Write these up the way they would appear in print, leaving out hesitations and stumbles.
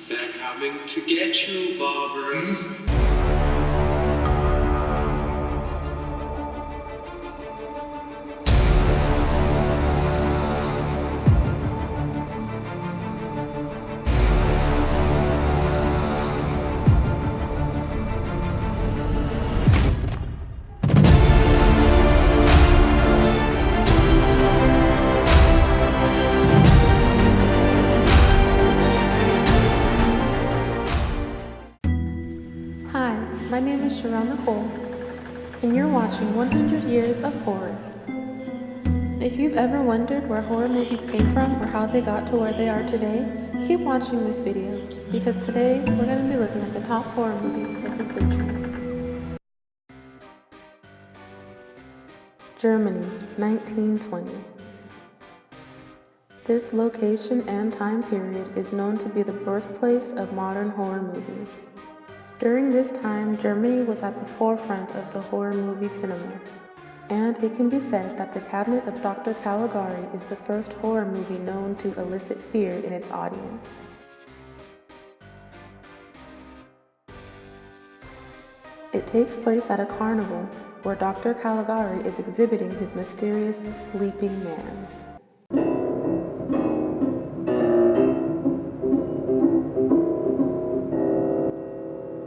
They're coming to get you, Barbara. My name is Sharon Nicole, and you're watching 100 Years of Horror. If you've ever wondered where horror movies came from or how they got to where they are today, keep watching this video, because today we're going to be looking at the top horror movies of the century. Germany, 1920. This location and time period is known to be the birthplace of modern horror movies. During this time, Germany was at the forefront of the horror movie cinema, and it can be said that the Cabinet of Dr. Caligari is the first horror movie known to elicit fear in its audience. It takes place at a carnival where Dr. Caligari is exhibiting his mysterious sleeping man.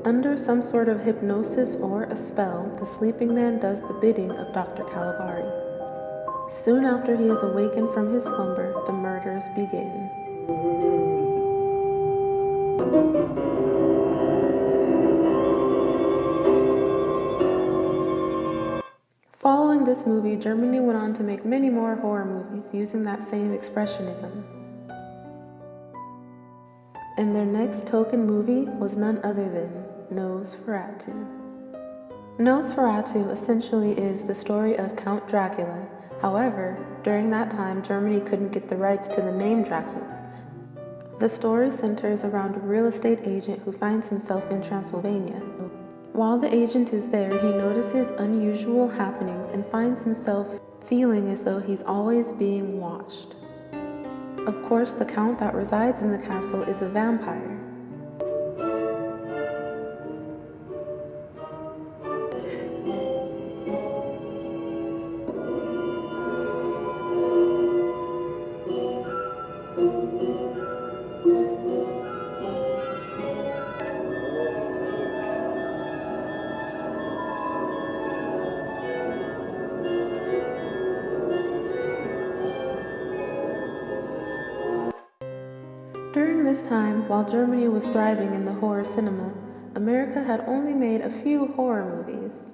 Under some sort of hypnosis or a spell, the sleeping man does the bidding of Dr. Caligari. Soon after he is awakened from his slumber, the murders begin. Following this movie, Germany went on to make many more horror movies using that same expressionism. And their next token movie was none other than Nosferatu. Nosferatu essentially is the story of Count Dracula. However, during that time, Germany couldn't get the rights to the name Dracula. The story centers around a real estate agent who finds himself in Transylvania. While the agent is there, he notices unusual happenings and finds himself feeling as though he's always being watched. Of course, the count that resides in the castle is a vampire. During this time, while Germany was thriving in the horror cinema, America had only made a few horror movies.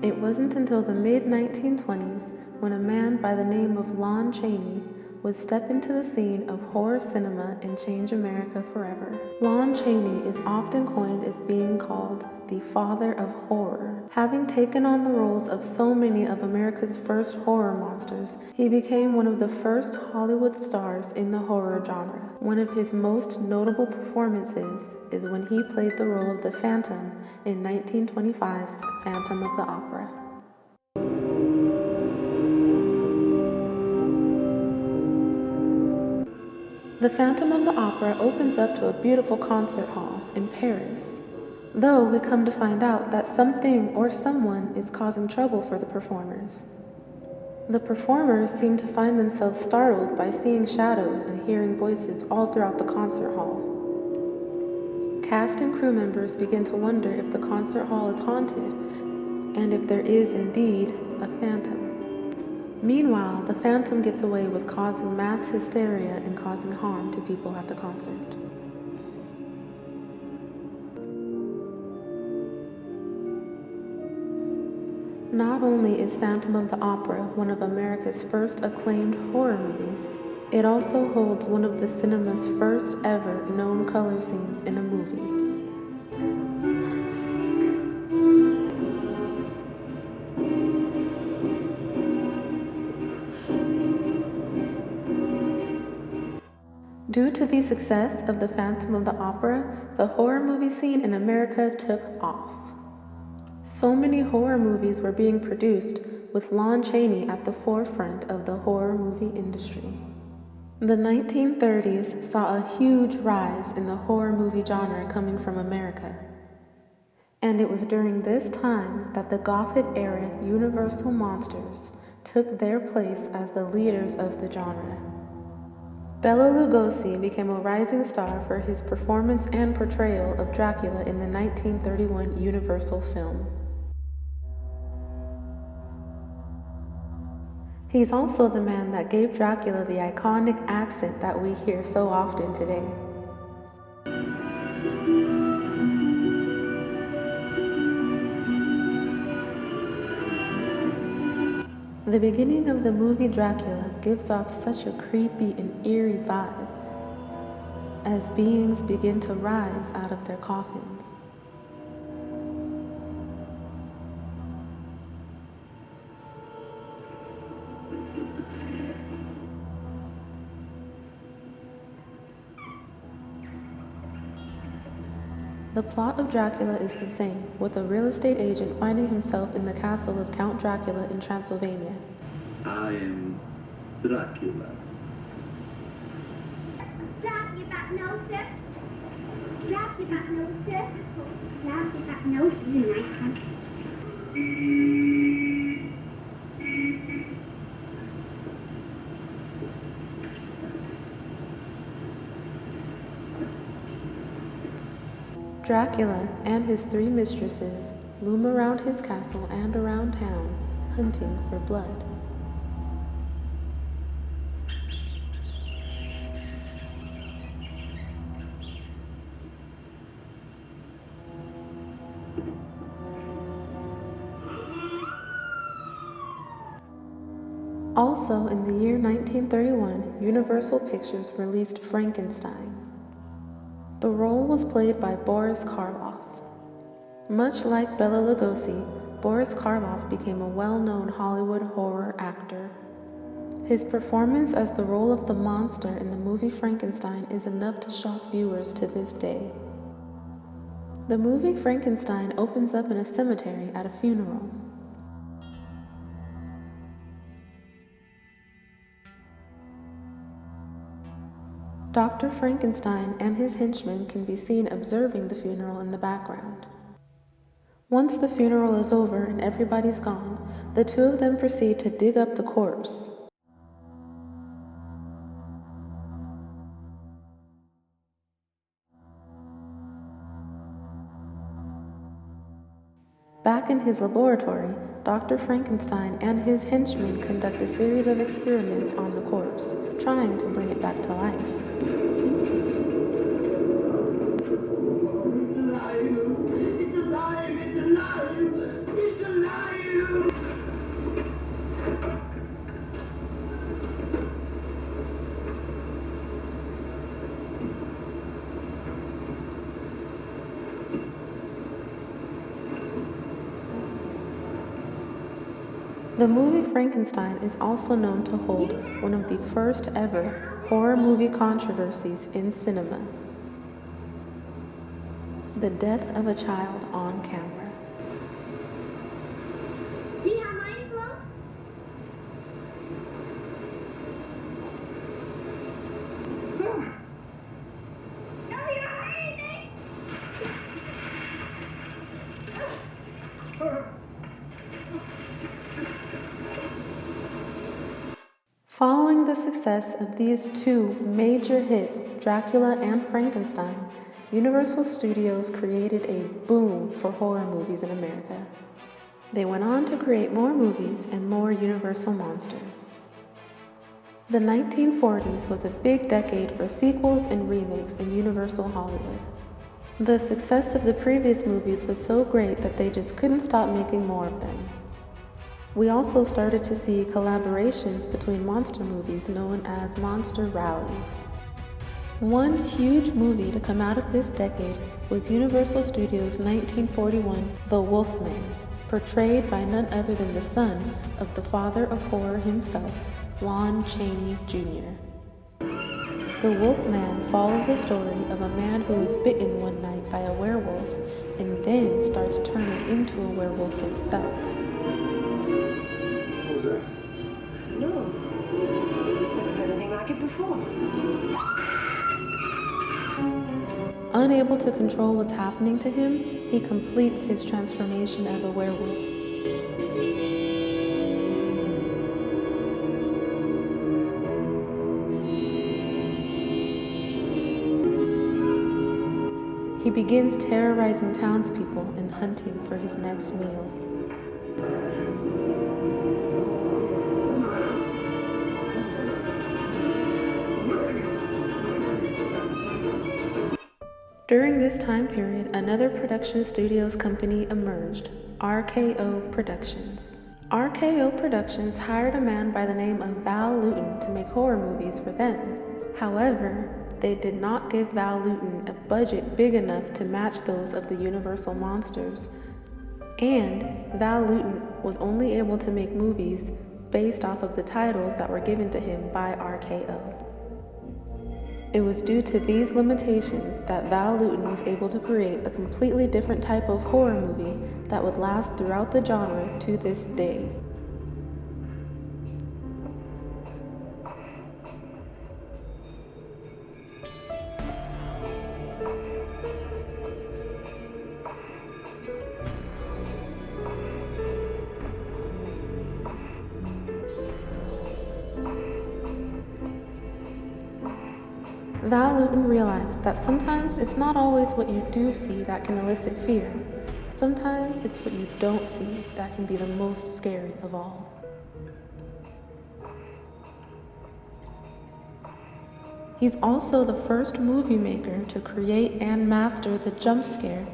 It wasn't until the mid-1920s when a man by the name of Lon Chaney would step into the scene of horror cinema and change America forever. Lon Chaney is often coined as being called the father of horror. Having taken on the roles of so many of America's first horror monsters, he became one of the first Hollywood stars in the horror genre. One of his most notable performances is when he played the role of the Phantom in 1925's Phantom of the Opera. The Phantom of the Opera opens up to a beautiful concert hall in Paris, though we come to find out that something or someone is causing trouble for the performers. The performers seem to find themselves startled by seeing shadows and hearing voices all throughout the concert hall. Cast and crew members begin to wonder if the concert hall is haunted, and if there is indeed a phantom. Meanwhile, the Phantom gets away with causing mass hysteria and causing harm to people at the concert. Not only is Phantom of the Opera one of America's first acclaimed horror movies, it also holds one of the cinema's first ever known color scenes in a movie. Due to the success of the Phantom of the Opera, the horror movie scene in America took off. So many horror movies were being produced, with Lon Chaney at the forefront of the horror movie industry. The 1930s saw a huge rise in the horror movie genre coming from America. And it was during this time that the Gothic-era Universal monsters took their place as the leaders of the genre. Bela Lugosi became a rising star for his performance and portrayal of Dracula in the 1931 Universal film. He's also the man that gave Dracula the iconic accent that we hear so often today. The beginning of the movie Dracula gives off such a creepy and eerie vibe as beings begin to rise out of their coffins. The plot of Dracula is the same, with a real estate agent finding himself in the castle of Count Dracula in Transylvania. I am Dracula. Dracula and his three mistresses loom around his castle and around town, hunting for blood. Also, in the year 1931, Universal Pictures released Frankenstein. The role was played by Boris Karloff. Much like Bela Lugosi, Boris Karloff became a well-known Hollywood horror actor. His performance as the role of the monster in the movie Frankenstein is enough to shock viewers to this day. The movie Frankenstein opens up in a cemetery at a funeral. Dr. Frankenstein and his henchmen can be seen observing the funeral in the background. Once the funeral is over and everybody's gone, the two of them proceed to dig up the corpse. Back in his laboratory, Dr. Frankenstein and his henchmen conduct a series of experiments on the corpse, trying to bring it back to life. The movie Frankenstein is also known to hold one of the first ever horror movie controversies in cinema: the death of a child on camera. Do you have money, Flo? No, you don't hurt anything. Following the success of these two major hits, Dracula and Frankenstein, Universal Studios created a boom for horror movies in America. They went on to create more movies and more Universal monsters. The 1940s was a big decade for sequels and remakes in Universal Hollywood. The success of the previous movies was so great that they just couldn't stop making more of them. We also started to see collaborations between monster movies known as monster rallies. One huge movie to come out of this decade was Universal Studios' 1941 The Wolfman, portrayed by none other than the son of the father of horror himself, Lon Chaney Jr. The Wolfman follows the story of a man who is bitten one night by a werewolf and then starts turning into a werewolf himself. What was that? No. Never heard anything like it before. before. Unable to control what's happening to him, he completes his transformation as a werewolf. He begins terrorizing townspeople and hunting for his next meal. During this time period, another production studios company emerged, RKO Productions. RKO Productions hired a man by the name of Val Lewton to make horror movies for them. However, they did not give Val Lewton a budget big enough to match those of the Universal monsters, and Val Lewton was only able to make movies based off of the titles that were given to him by RKO. It was due to these limitations that Val Lewton was able to create a completely different type of horror movie that would last throughout the genre to this day. Val Lewton realized that sometimes it's not always what you do see that can elicit fear. Sometimes it's what you don't see that can be the most scary of all. He's also the first movie maker to create and master the jump scare.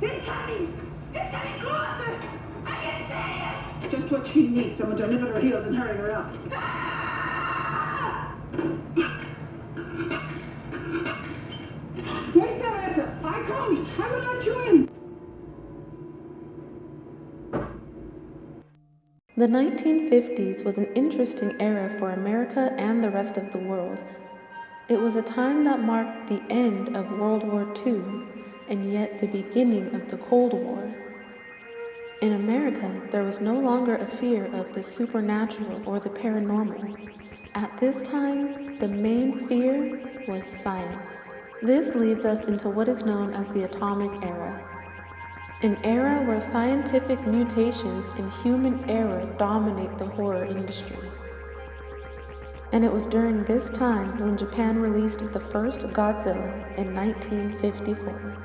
It's coming closer! I can see it! Just what she needs, someone to nip at her heels and hurry her up. Wait there, Esther! I come! I will let you in! The 1950s was an interesting era for America and the rest of the world. It was a time that marked the end of World War II, and yet the beginning of the Cold War. In America, there was no longer a fear of the supernatural or the paranormal. At this time, the main fear was science. This leads us into what is known as the Atomic Era, an era where scientific mutations and human error dominate the horror industry. And it was during this time when Japan released the first Godzilla in 1954.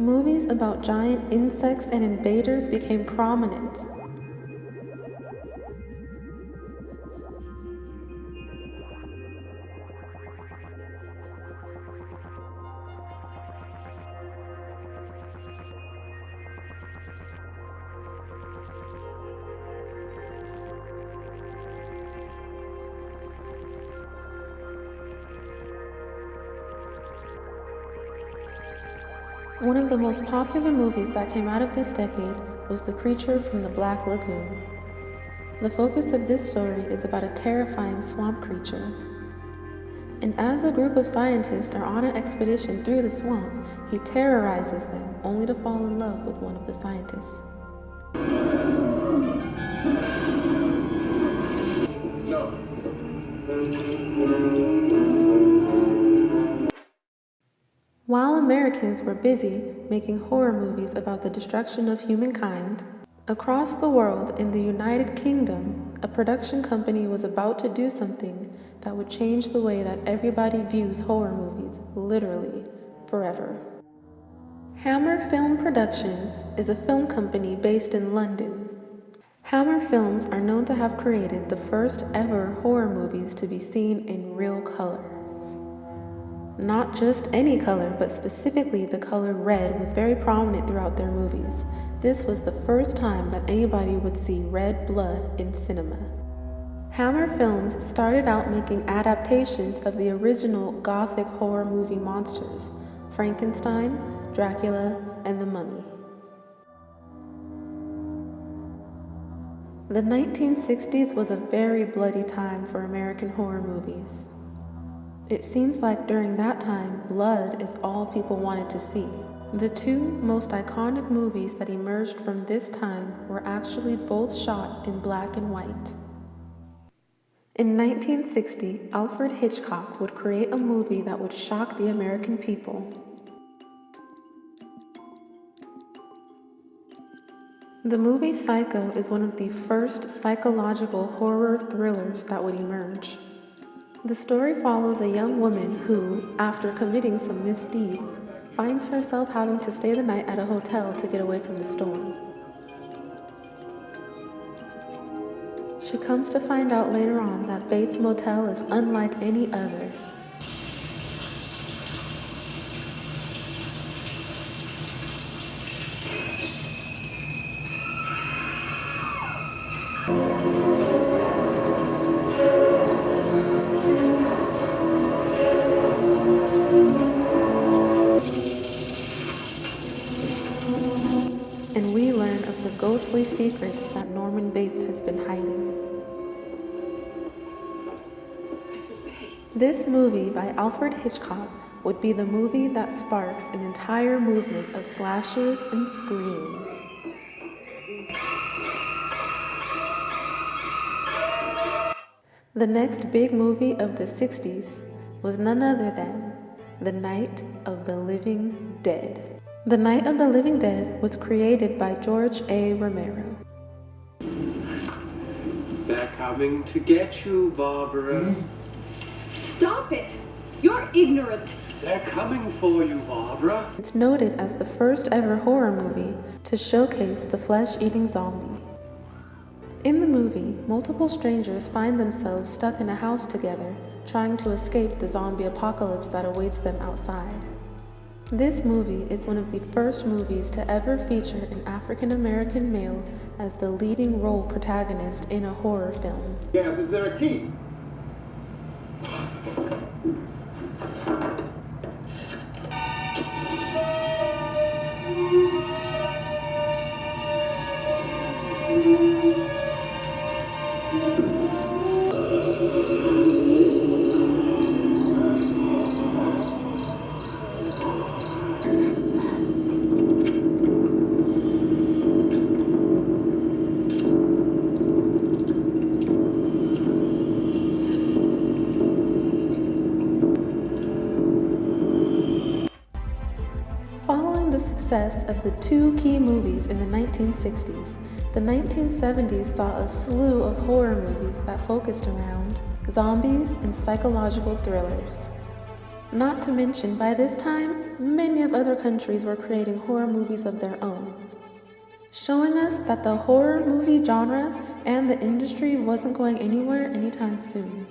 Movies about giant insects and invaders became prominent. One of the most popular movies that came out of this decade was The Creature from the Black Lagoon. The focus of this story is about a terrifying swamp creature. And as a group of scientists are on an expedition through the swamp, he terrorizes them only to fall in love with one of the scientists. While Americans were busy making horror movies about the destruction of humankind, across the world in the United Kingdom, a production company was about to do something that would change the way that everybody views horror movies, literally, forever. Hammer Film Productions is a film company based in London. Hammer Films are known to have created the first ever horror movies to be seen in real color. Not just any color, but specifically the color red was very prominent throughout their movies. This was the first time that anybody would see red blood in cinema. Hammer Films started out making adaptations of the original Gothic horror movie monsters, Frankenstein, Dracula, and the Mummy. The 1960s was a very bloody time for American horror movies. It seems like during that time, blood is all people wanted to see. The two most iconic movies that emerged from this time were actually both shot in black and white. In 1960, Alfred Hitchcock would create a movie that would shock the American people. The movie Psycho is one of the first psychological horror thrillers that would emerge. The story follows a young woman who, after committing some misdeeds, finds herself having to stay the night at a hotel to get away from the storm. She comes to find out later on that Bates Motel is unlike any other. And we learn of the ghostly secrets that Norman Bates has been hiding. This movie by Alfred Hitchcock would be the movie that sparks an entire movement of slashers and screams. The next big movie of the 60s was none other than The Night of the Living Dead. The Night of the Living Dead was created by George A. Romero. They're coming to get you, Barbara. Stop it! You're ignorant. They're coming for you, Barbara. It's noted as the first ever horror movie to showcase the flesh-eating zombie. In the movie, multiple strangers find themselves stuck in a house together, trying to escape the zombie apocalypse that awaits them outside. This movie is one of the first movies to ever feature an African-American male as the leading role protagonist in a horror film. Yes, is there a key? Following the success of the two key movies in the 1960s, the 1970s saw a slew of horror movies that focused around zombies and psychological thrillers. Not to mention, by this time, many of other countries were creating horror movies of their own, showing us that the horror movie genre and the industry wasn't going anywhere anytime soon.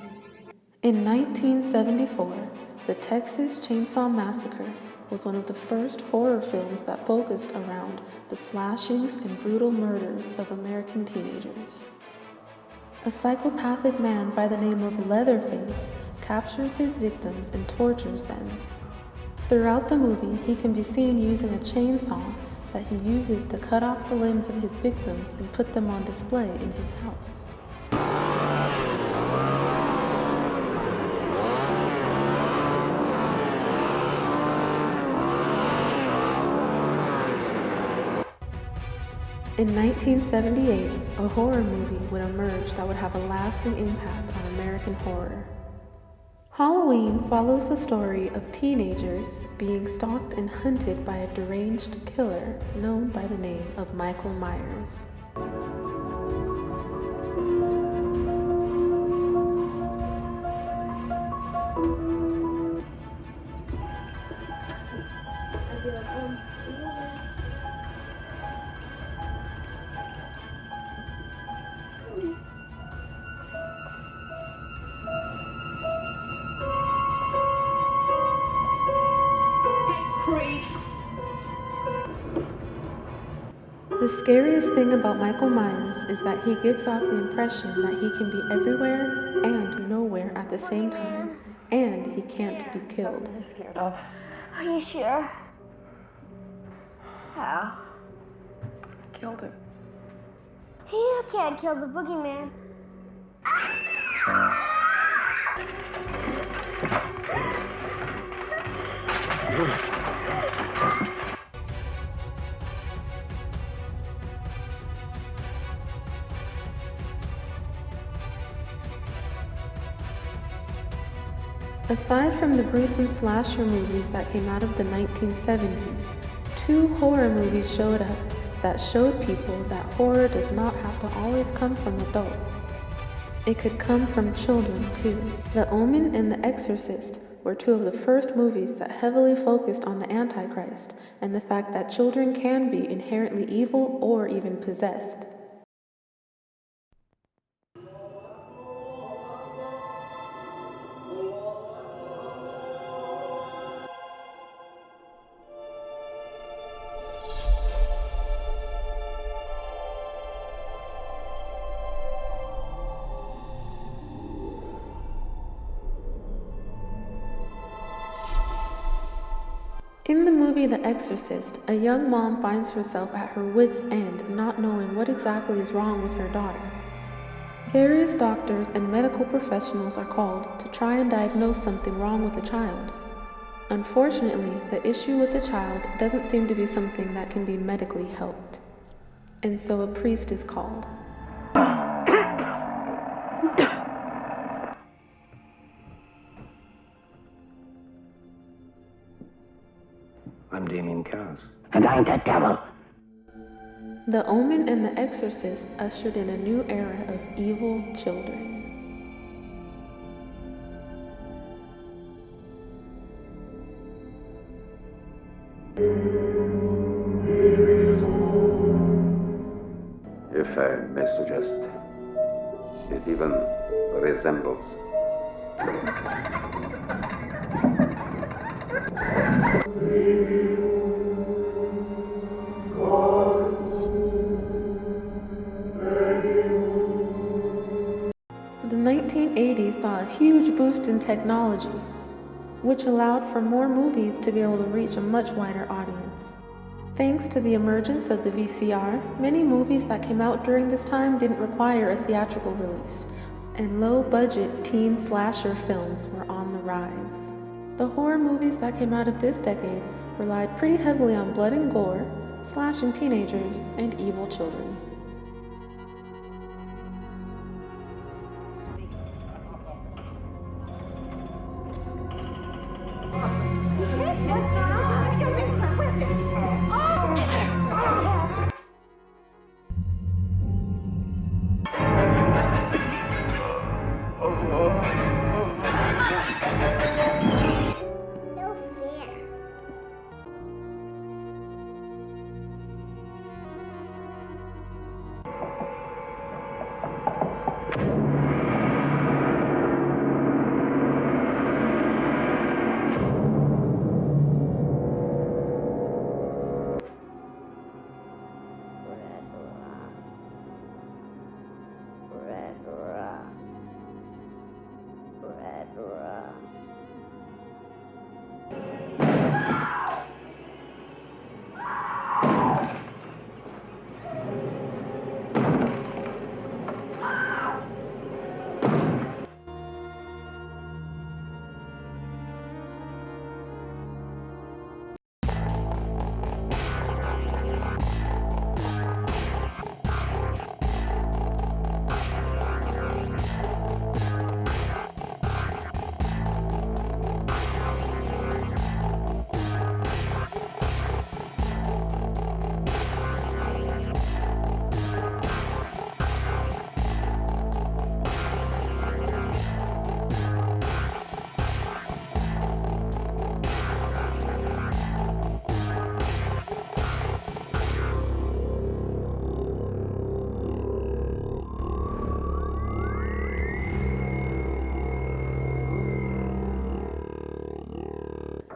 In 1974, the Texas Chainsaw Massacre was one of the first horror films that focused around the slashings and brutal murders of American teenagers. A psychopathic man by the name of Leatherface captures his victims and tortures them. Throughout the movie, he can be seen using a chainsaw that he uses to cut off the limbs of his victims and put them on display in his house. In 1978, a horror movie would emerge that would have a lasting impact on American horror. Halloween follows the story of teenagers being stalked and hunted by a deranged killer known by the name of Michael Myers. The scariest thing about Michael Myers is that he gives off the impression that he can be everywhere and nowhere at the same time, and he can't be killed. Scared of. Are you sure? How? Killed him. You can't kill the boogeyman. Aside from the gruesome slasher movies that came out of the 1970s, 2 horror movies showed up that showed people that horror does not have to always come from adults. It could come from children too. The Omen and The Exorcist were 2 of the first movies that heavily focused on the Antichrist and the fact that children can be inherently evil or even possessed. In the movie The Exorcist, a young mom finds herself at her wit's end, not knowing what exactly is wrong with her daughter. Various doctors and medical professionals are called to try and diagnose something wrong with the child. Unfortunately, the issue with the child doesn't seem to be something that can be medically helped. And so a priest is called. I'm Damien Cowes. And I'm the devil. The Omen and The Exorcist ushered in a new era of evil children. If I may suggest, it even resembles. The 1980s saw a huge boost in technology, which allowed for more movies to be able to reach a much wider audience. Thanks to the emergence of the VCR, many movies that came out during this time didn't require a theatrical release, and low-budget teen slasher films were on the rise. The horror movies that came out of this decade relied pretty heavily on blood and gore, slashing teenagers, and evil children.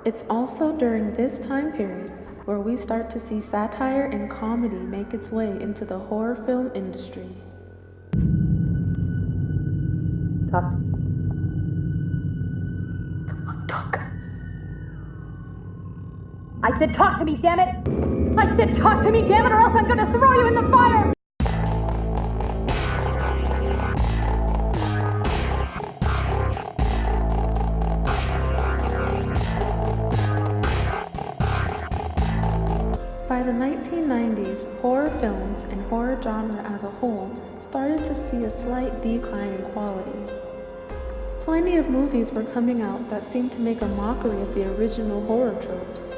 It's also during this time period where we start to see satire and comedy make its way into the horror film industry. Talk. Come on, talk. I said talk to me, damn it! I said talk to me, damn it, or else I'm gonna throw you in the fire! By the 1990s, horror films and horror genre as a whole started to see a slight decline in quality. Plenty of movies were coming out that seemed to make a mockery of the original horror tropes.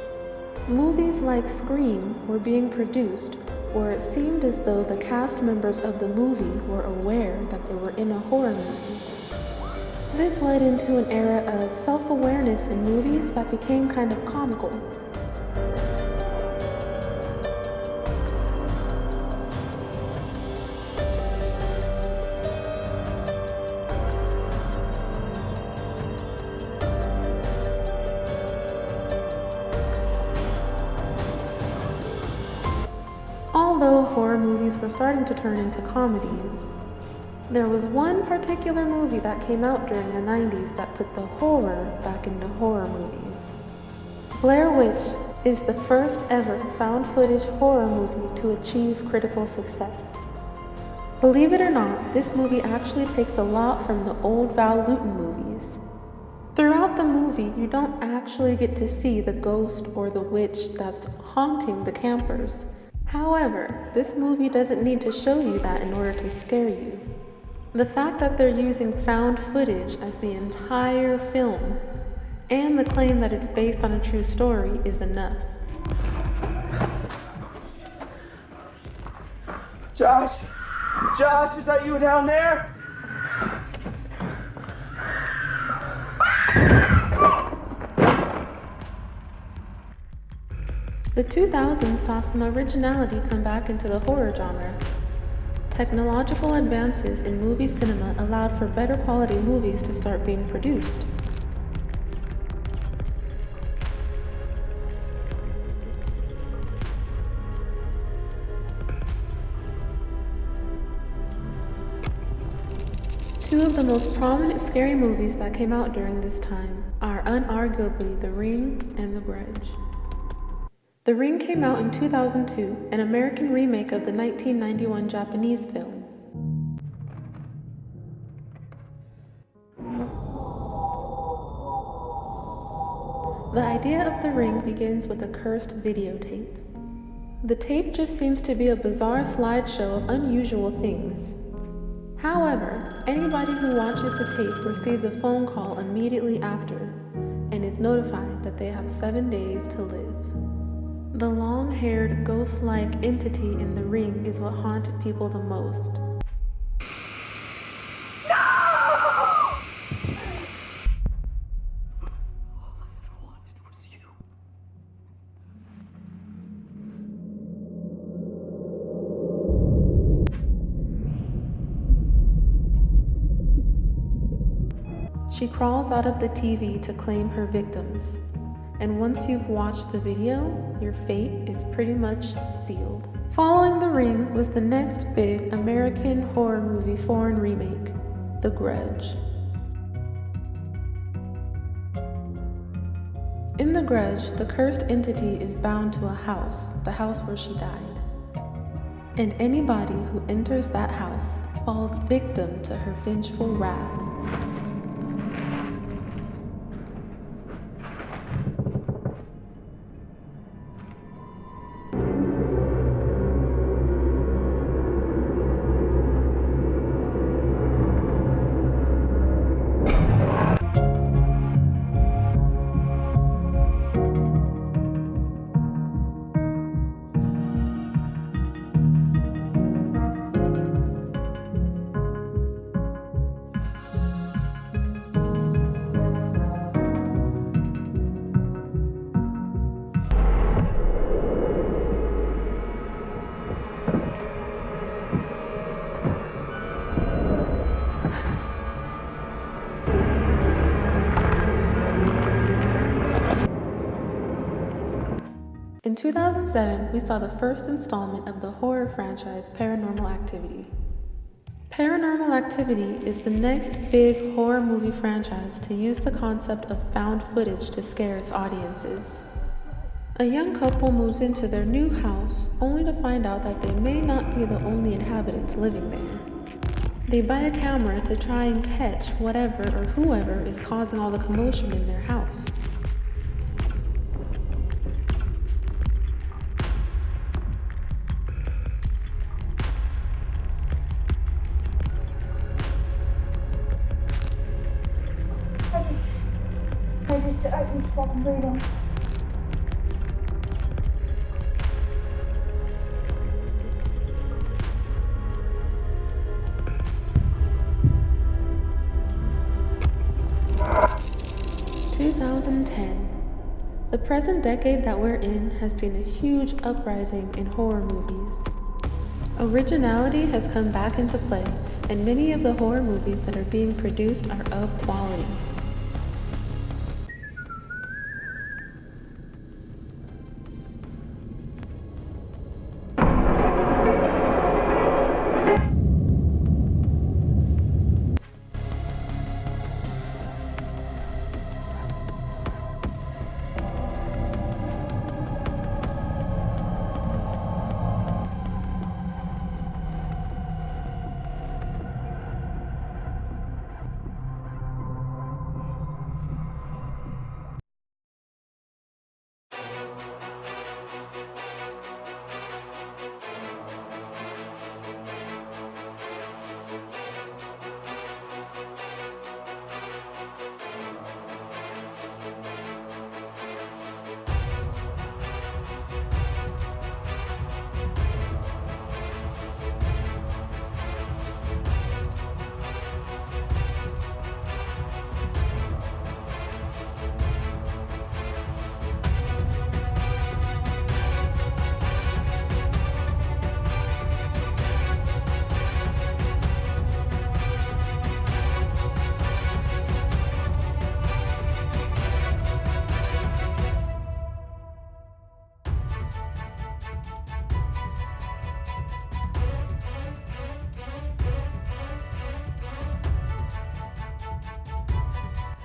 Movies like Scream were being produced where it seemed as though the cast members of the movie were aware that they were in a horror movie. This led into an era of self-awareness in movies that became kind of comical. Although horror movies were starting to turn into comedies, there was one particular movie that came out during the 90s that put the horror back into horror movies. Blair Witch is the first ever found footage horror movie to achieve critical success. Believe it or not, this movie actually takes a lot from the old Val Lewton movies. Throughout the movie, you don't actually get to see the ghost or the witch that's haunting the campers. However, this movie doesn't need to show you that in order to scare you. The fact that they're using found footage as the entire film, and the claim that it's based on a true story is enough. Josh? Josh, is that you down there? The 2000s saw some originality come back into the horror genre. Technological advances in movie cinema allowed for better quality movies to start being produced. Two of the most prominent scary movies that came out during this time are unarguably The Ring and The Grudge. The Ring came out in 2002, an American remake of the 1991 Japanese film. The idea of The Ring begins with a cursed videotape. The tape just seems to be a bizarre slideshow of unusual things. However, anybody who watches the tape receives a phone call immediately after and is notified that they have 7 days to live. The long-haired, ghost-like entity in The Ring is what haunted people the most. She crawls out of the TV to claim her victims. And once you've watched the video, your fate is pretty much sealed. Following The Ring was the next big American horror movie foreign remake, The Grudge. In The Grudge, the cursed entity is bound to a house, the house where she died. And anybody who enters that house falls victim to her vengeful wrath. In 2007, we saw the first installment of the horror franchise Paranormal Activity. Paranormal Activity is the next big horror movie franchise to use the concept of found footage to scare its audiences. A young couple moves into their new house only to find out that they may not be the only inhabitants living there. They buy a camera to try and catch whatever or whoever is causing all the commotion in their house. I just stopped breathing. The present decade that we're in has seen a huge uprising in horror movies. Originality has come back into play, and many of the horror movies that are being produced are of quality.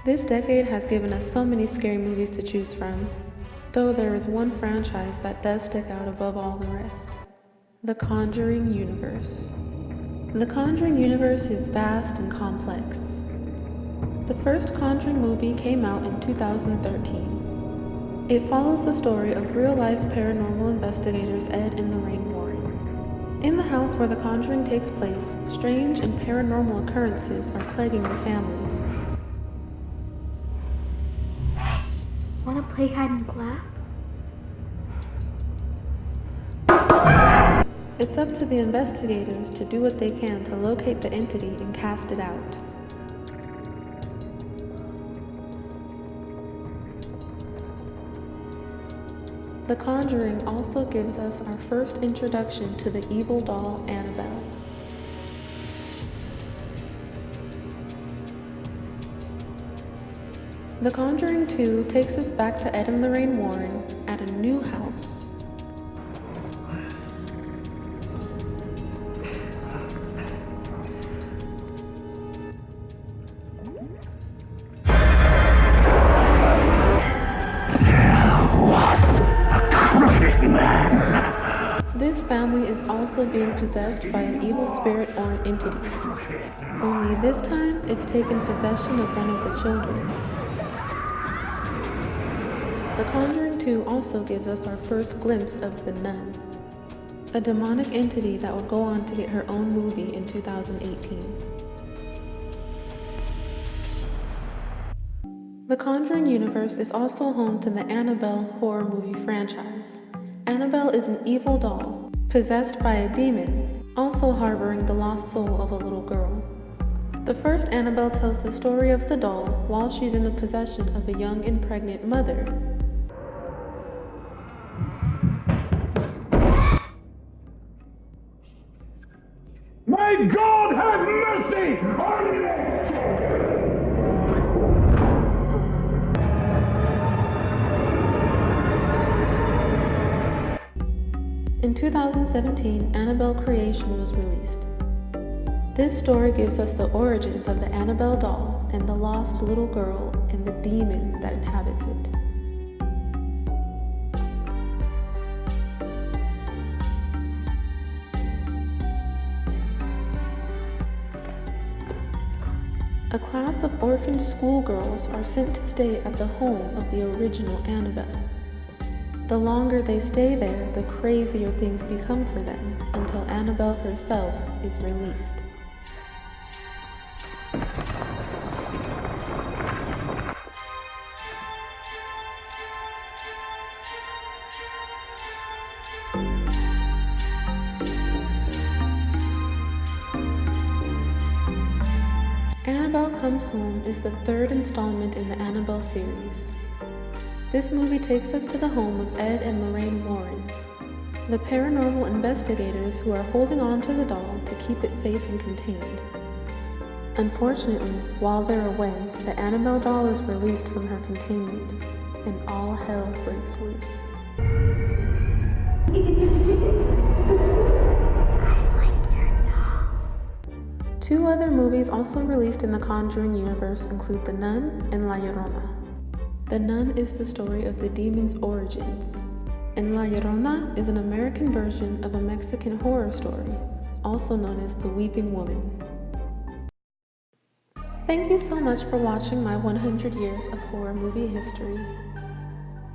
This decade has given us so many scary movies to choose from, though there is one franchise that does stick out above all the rest: the Conjuring universe. The Conjuring universe is vast and complex. The first Conjuring movie came out in 2013. It follows the story of real-life paranormal investigators Ed and Lorraine Warren. In the house where The Conjuring takes place, strange and paranormal occurrences are plaguing the family. Wanna play hide and clap? It's up to the investigators to do what they can to locate the entity and cast it out. The Conjuring also gives us our first introduction to the evil doll Annabelle. The Conjuring 2 takes us back to Ed and Lorraine Warren at a new house. This family is also being possessed by an evil spirit or an entity. Only this time, it's taken possession of one of the children. The Conjuring 2 also gives us our first glimpse of the Nun, a demonic entity that would go on to get her own movie in 2018. The Conjuring universe is also home to the Annabelle horror movie franchise. Annabelle is an evil doll, possessed by a demon, also harboring the lost soul of a little girl. The first Annabelle tells the story of the doll while she's in the possession of a young and pregnant mother. May God have mercy on this! In 2017, Annabelle Creation was released. This story gives us the origins of the Annabelle doll and the lost little girl and the demon that inhabits it. A class of orphaned schoolgirls are sent to stay at the home of the original Annabelle. The longer they stay there, the crazier things become for them, until Annabelle herself is released. Annabelle Comes Home is the third installment in the Annabelle series. This movie takes us to the home of Ed and Lorraine Warren, the paranormal investigators who are holding on to the doll to keep it safe and contained. Unfortunately, while they're away, the Annabelle doll is released from her containment, and all hell breaks loose. Two other movies also released in the Conjuring universe include The Nun and La Llorona. The Nun is the story of the demon's origins, and La Llorona is an American version of a Mexican horror story, also known as The Weeping Woman. Thank you so much for watching my 100 years of horror movie history.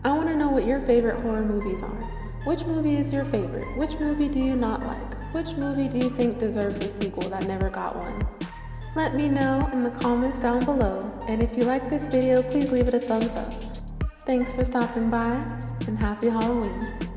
I want to know what your favorite horror movies are. Which movie is your favorite? Which movie do you not like? Which movie do you think deserves a sequel that never got one? Let me know in the comments down below, and if you like this video, please leave it a thumbs up. Thanks for stopping by, and happy Halloween.